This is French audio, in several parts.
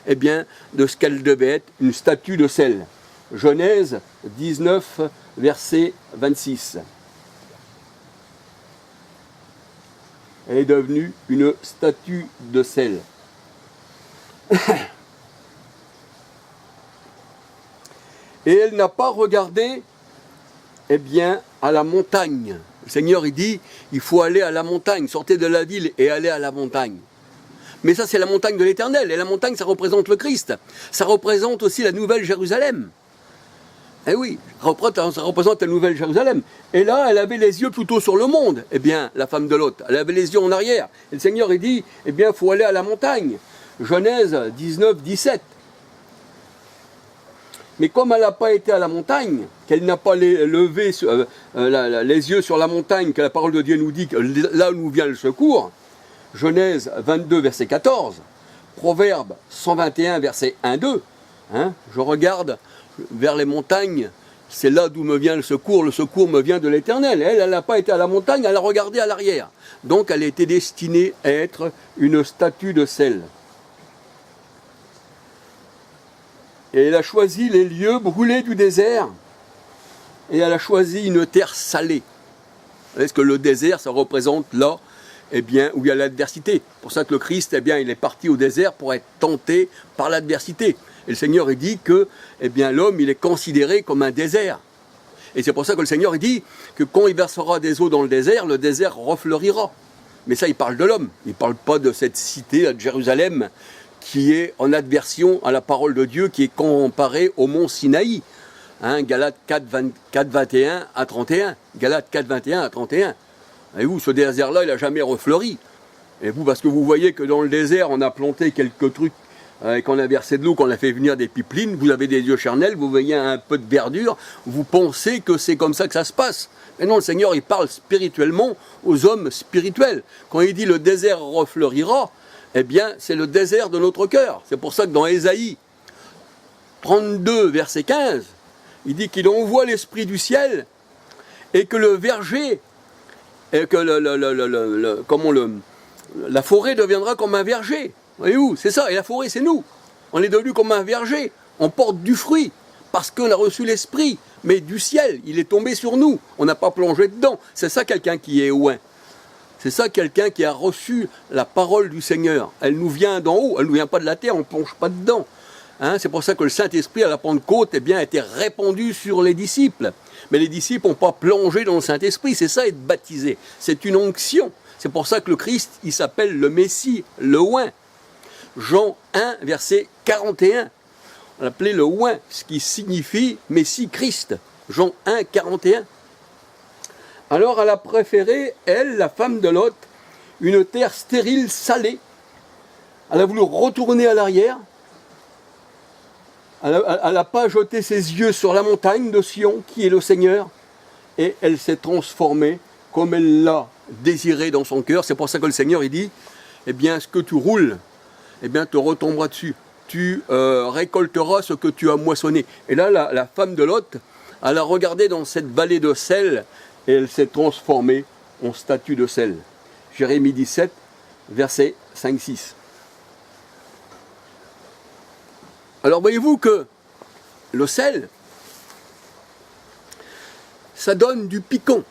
eh bien, de ce qu'elle devait être, une statue de sel. Genèse 19, verset 26. Elle est devenue une statue de sel. Et elle n'a pas regardé, eh bien, à la montagne. Le Seigneur, il dit, il faut aller à la montagne, sortez de la ville et allez à la montagne. Mais ça, c'est la montagne de l'Éternel. Et la montagne, ça représente le Christ. Ça représente aussi la Nouvelle Jérusalem. Eh oui, ça représente la Nouvelle Jérusalem. Et là, elle avait les yeux plutôt sur le monde. Eh bien, la femme de Lot, elle avait les yeux en arrière. Et le Seigneur, il dit, eh bien, il faut aller à la montagne. Genèse 19, 17. Mais comme elle n'a pas été à la montagne, qu'elle n'a pas levé les yeux sur la montagne, que la parole de Dieu nous dit que là où nous vient le secours, Genèse 22, verset 14, Proverbe 121, verset 1, 2, hein, je regarde vers les montagnes, c'est là d'où me vient le secours me vient de l'Éternel. Elle n'a pas été à la montagne, elle a regardé à l'arrière. Donc elle était destinée à être une statue de sel. Et elle a choisi les lieux brûlés du désert, et elle a choisi une terre salée. Est-ce que le désert, ça représente là, eh bien, où il y a l'adversité. C'est pour ça que le Christ, eh bien, il est parti au désert pour être tenté par l'adversité. Et le Seigneur, il dit que, eh bien, l'homme, il est considéré comme un désert. Et c'est pour ça que le Seigneur, il dit que quand il versera des eaux dans le désert refleurira. Mais ça, il parle de l'homme. Il ne parle pas de cette cité de Jérusalem qui est en adversion à la parole de Dieu, qui est comparée au mont Sinaï. Hein, Galates 4, 21 à 31. Galates 4, 21 à 31. Et vous, ce désert-là, il n'a jamais refleuri. Et vous, parce que vous voyez que dans le désert, on a planté quelques trucs, qu'on a versé de l'eau, qu'on a fait venir des pipelines, vous avez des yeux charnels, vous voyez un peu de verdure, vous pensez que c'est comme ça que ça se passe. Mais non, le Seigneur, il parle spirituellement aux hommes spirituels. Quand il dit le désert refleurira, eh bien, c'est le désert de notre cœur. C'est pour ça que dans Ésaïe 32, verset 15, il dit qu'il envoie l'esprit du ciel et que le verger, et que la forêt deviendra comme un verger. Voyez-vous, c'est ça. Et la forêt, c'est nous. On est devenu comme un verger. On porte du fruit parce qu'on a reçu l'esprit. Mais du ciel, il est tombé sur nous. On n'a pas plongé dedans. C'est ça quelqu'un qui est oint. C'est ça quelqu'un qui a reçu la parole du Seigneur. Elle nous vient d'en haut, elle ne nous vient pas de la terre, on ne plonge pas dedans. Hein, c'est pour ça que le Saint-Esprit à la Pentecôte, eh bien, a été répandu sur les disciples. Mais les disciples n'ont pas plongé dans le Saint-Esprit, c'est ça être baptisé. C'est une onction. C'est pour ça que le Christ, il s'appelle le Messie, le oint. Jean 1, verset 41. On l'appelait le oint, ce qui signifie Messie Christ. Jean 1, 41. Alors elle a préféré, elle, la femme de Lot, une terre stérile, salée. Elle a voulu retourner à l'arrière. Elle n'a pas jeté ses yeux sur la montagne de Sion, qui est le Seigneur. Et elle s'est transformée comme elle l'a désiré dans son cœur. C'est pour ça que le Seigneur, il dit, eh bien, ce que tu roules, eh bien, te retombera dessus. Tu récolteras ce que tu as moissonné. Et là, la femme de Lot, elle a regardé dans cette vallée de sel, et elle s'est transformée en statue de sel. Jérémie 17, versets 5-6. Alors voyez-vous que le sel, ça donne du piquant.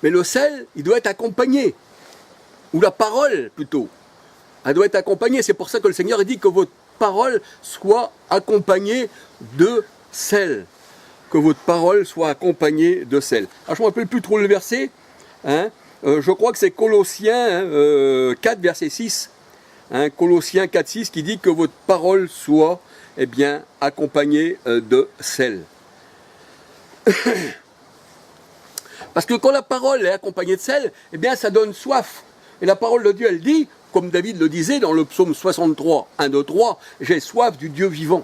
Mais le sel, il doit être accompagné. Ou la parole, plutôt. Elle doit être accompagnée. C'est pour ça que le Seigneur dit que votre parole soit accompagnée de sel. Que votre parole soit accompagnée de sel. Alors je ne me rappelle plus trop le verset. Hein, je crois que c'est Colossiens 4, verset 6. Hein, Colossiens 4, 6 qui dit que votre parole soit, eh bien, accompagnée de sel. Parce que quand la parole est accompagnée de sel, eh bien, ça donne soif. Et la parole de Dieu, elle dit, comme David le disait dans le psaume 63, 1, 2, 3, j'ai soif du Dieu vivant.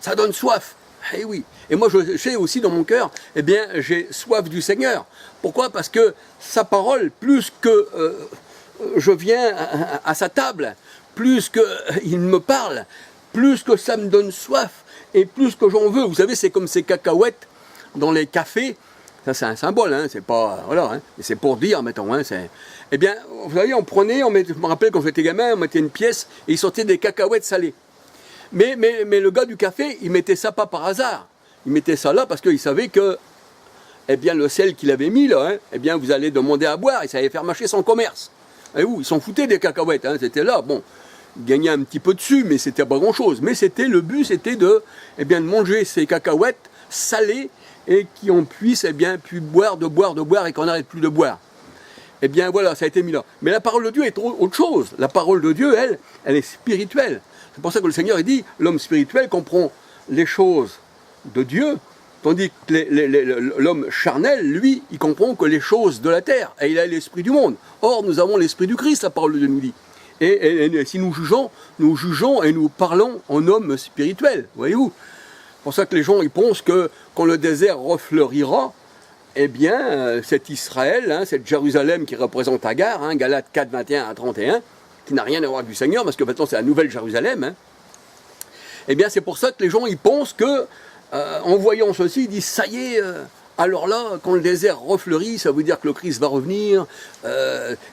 Ça donne soif. Eh oui. Et moi, je sais aussi dans mon cœur, eh bien, j'ai soif du Seigneur. Pourquoi? Parce que sa parole, plus que je viens à sa table, plus qu'il me parle, plus que ça me donne soif, et plus que j'en veux. Vous savez, c'est comme ces cacahuètes dans les cafés. Ça, c'est un symbole, hein, c'est pas... Voilà, hein, c'est pour dire, mettons, hein, c'est... Eh bien, vous savez, je me rappelle quand j'étais gamin, on mettait une pièce et il sortait des cacahuètes salées. Mais le gars du café, il mettait ça pas par hasard. Il mettait ça là parce qu'il savait que, eh bien, le sel qu'il avait mis là, hein, eh bien, vous allez demander à boire et ça allait faire marcher son commerce. Et où ils s'en foutaient des cacahuètes, hein, c'était là, bon... gagner un petit peu dessus, mais c'était pas grand-chose. Mais le but, c'était de manger ces cacahuètes salées et qu'on puisse, plus boire et qu'on n'arrête plus de boire. Eh bien, voilà, ça a été mis là. Mais la parole de Dieu est autre chose. La parole de Dieu, elle est spirituelle. C'est pour ça que le Seigneur, il dit, l'homme spirituel comprend les choses de Dieu, tandis que l'homme charnel, lui, il comprend que les choses de la terre, et il a l'esprit du monde. Or, nous avons l'esprit du Christ, la parole de Dieu nous dit. Et si nous jugeons et nous parlons en homme spirituel, voyez-vous. C'est pour ça que les gens ils pensent que quand le désert refleurira, eh bien, cet Israël, hein, cette Jérusalem qui représente Agar, hein, Galates 4, 21 à 31, qui n'a rien à voir avec du Seigneur, parce que maintenant c'est la nouvelle Jérusalem, hein, eh bien c'est pour ça que les gens ils pensent que, en voyant ceci, ils disent ça y est, alors là, quand le désert refleurit, ça veut dire que le Christ va revenir,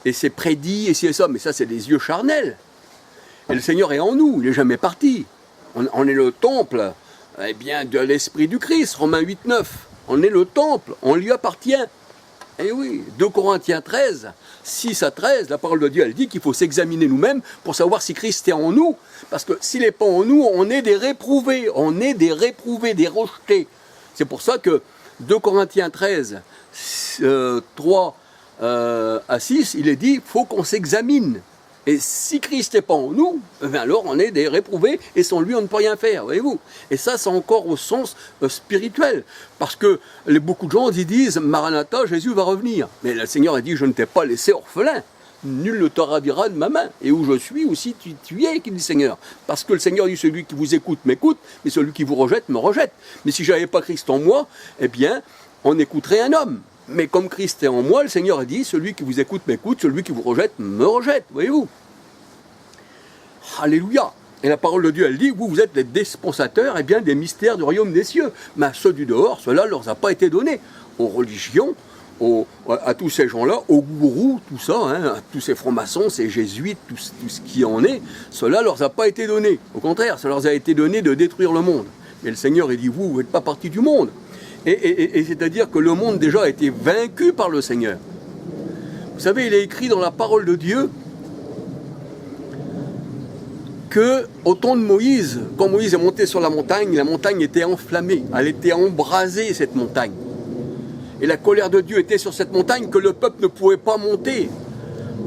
et c'est prédit, et c'est ça, mais ça c'est des yeux charnels. Et le Seigneur est en nous, il n'est jamais parti. On est le temple, eh bien, de l'Esprit du Christ, Romains 8, 9. On est le temple, on lui appartient. Et oui, 2 Corinthiens 13, 6 à 13, la parole de Dieu, elle dit qu'il faut s'examiner nous-mêmes pour savoir si Christ est en nous. Parce que s'il n'est pas en nous, on est des réprouvés, des rejetés. C'est pour ça que 2 Corinthiens 13, 3 à 6, il est dit, il faut qu'on s'examine. Et si Christ n'est pas en nous, alors on est des réprouvés et sans lui on ne peut rien faire, voyez-vous. Et ça c'est encore au sens spirituel. Parce que beaucoup de gens ils disent, Maranatha, Jésus va revenir. Mais le Seigneur a dit, je ne t'ai pas laissé orphelin. Nul ne te ravira de ma main. Et où je suis aussi, tu es, qui dit le Seigneur. Parce que le Seigneur dit, celui qui vous écoute m'écoute, mais celui qui vous rejette me rejette. Mais si je n'avais pas Christ en moi, eh bien, on écouterait un homme. Mais comme Christ est en moi, le Seigneur a dit, celui qui vous écoute m'écoute, celui qui vous rejette me rejette, voyez-vous. Alléluia. Et la parole de Dieu, elle dit, vous êtes les dispensateurs des mystères du royaume des cieux. Mais à ceux du dehors, cela ne leur a pas été donné. Aux religions, à tous ces gens-là, aux gourous, tout ça, hein, à tous ces francs-maçons, ces jésuites, tout ce qui en est, cela ne leur a pas été donné. Au contraire, ça leur a été donné de détruire le monde. Mais le Seigneur, il dit, vous n'êtes pas partie du monde. Et c'est-à-dire que le monde déjà a été vaincu par le Seigneur. Vous savez, il est écrit dans la parole de Dieu que au temps de Moïse, quand Moïse est monté sur la montagne était enflammée, elle était embrasée cette montagne. Et la colère de Dieu était sur cette montagne que le peuple ne pouvait pas monter.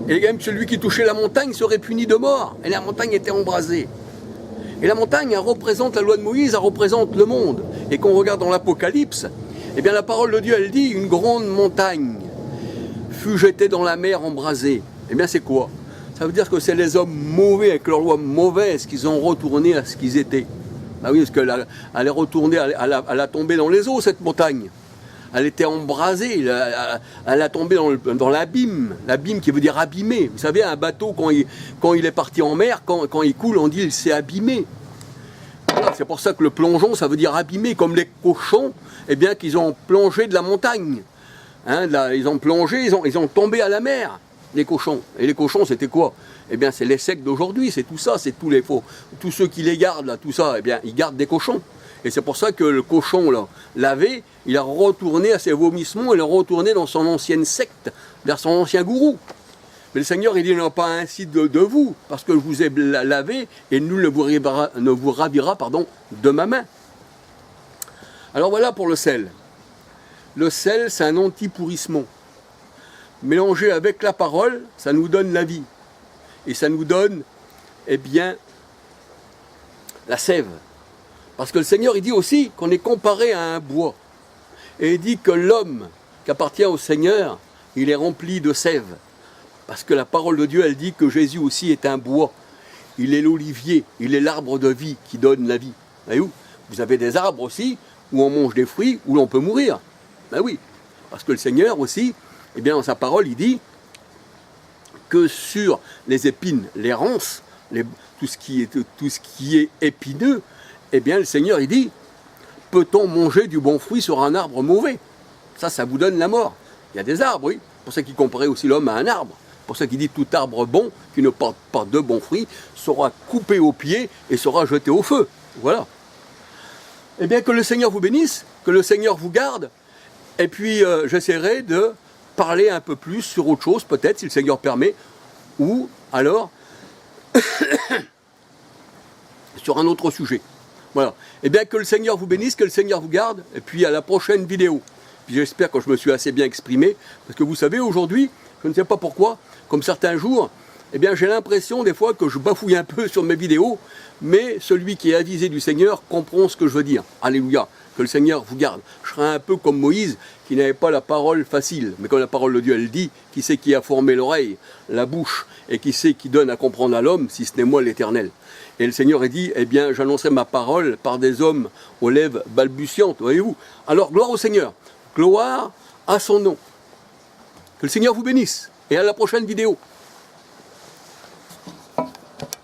Et même celui qui touchait la montagne serait puni de mort. Et la montagne était embrasée. Et la montagne, elle représente la loi de Moïse, elle représente le monde. Et quand on regarde dans l'Apocalypse, eh bien la parole de Dieu, elle dit, une grande montagne fut jetée dans la mer embrasée. Eh bien c'est quoi? Ça veut dire que c'est les hommes mauvais, avec leur loi mauvaise, qu'ils ont retourné à ce qu'ils étaient. Ah oui, parce qu'elle est retournée, elle a tombé dans les eaux, cette montagne. Elle était embrasée, elle a tombé dans l'abîme qui veut dire abîmé. Vous savez, un bateau, quand il est parti en mer, quand il coule, on dit il s'est abîmé. Voilà, c'est pour ça que le plongeon, ça veut dire abîmé, comme les cochons, eh bien, qu'ils ont plongé de la montagne. Hein, ils ont plongé, ils ont tombé à la mer, les cochons. Et les cochons, c'était quoi? Eh bien, c'est les secs d'aujourd'hui, c'est tout ça, c'est tous les faux. Tous ceux qui les gardent, là, tout ça, eh bien, ils gardent des cochons. Et c'est pour ça que le cochon, là, lavé, il a retourné à ses vomissements, il est retourné dans son ancienne secte, vers son ancien gourou. Mais le Seigneur, il dit, non pas ainsi de vous, parce que je vous ai lavé, et nul ne vous ravira de ma main. Alors voilà pour le sel. Le sel, c'est un anti-pourrissement. Mélangé avec la parole, ça nous donne la vie. Et ça nous donne, eh bien, la sève. Parce que le Seigneur, il dit aussi qu'on est comparé à un bois. Et il dit que l'homme qui appartient au Seigneur, il est rempli de sève. Parce que la parole de Dieu, elle dit que Jésus aussi est un bois. Il est l'olivier, il est l'arbre de vie qui donne la vie. Voyez-vous? Vous avez des arbres aussi, où on mange des fruits, où l'on peut mourir. Ben oui, parce que le Seigneur aussi, eh bien dans sa parole, il dit que sur les épines, les ronces, tout ce qui est épineux, eh bien le Seigneur, il dit, peut-on manger du bon fruit sur un arbre mauvais? ça vous donne la mort. Il y a des arbres, oui. C'est pour ça qu'il comparait aussi l'homme à un arbre. C'est pour ça qu'il dit tout arbre bon, qui ne porte pas de bons fruits, sera coupé au pied et sera jeté au feu. Voilà. Eh bien, que le Seigneur vous bénisse, que le Seigneur vous garde, et puis j'essaierai de parler un peu plus sur autre chose, peut-être, si le Seigneur permet, ou alors sur un autre sujet. Voilà. Eh bien, que le Seigneur vous bénisse, que le Seigneur vous garde, et puis à la prochaine vidéo. Puis j'espère que je me suis assez bien exprimé, parce que vous savez, aujourd'hui, je ne sais pas pourquoi, comme certains jours, eh bien, j'ai l'impression des fois que je bafouille un peu sur mes vidéos, mais celui qui est avisé du Seigneur comprend ce que je veux dire. Alléluia. Que le Seigneur vous garde. Je serai un peu comme Moïse, qui n'avait pas la parole facile. Mais quand la parole de Dieu, elle dit, qui c'est qui a formé l'oreille, la bouche, et qui c'est qui donne à comprendre à l'homme, si ce n'est moi l'Éternel. Et le Seigneur a dit, eh bien, j'annoncerai ma parole par des hommes aux lèvres balbutiantes, voyez-vous. Alors, gloire au Seigneur. Gloire à son nom. Que le Seigneur vous bénisse. Et à la prochaine vidéo.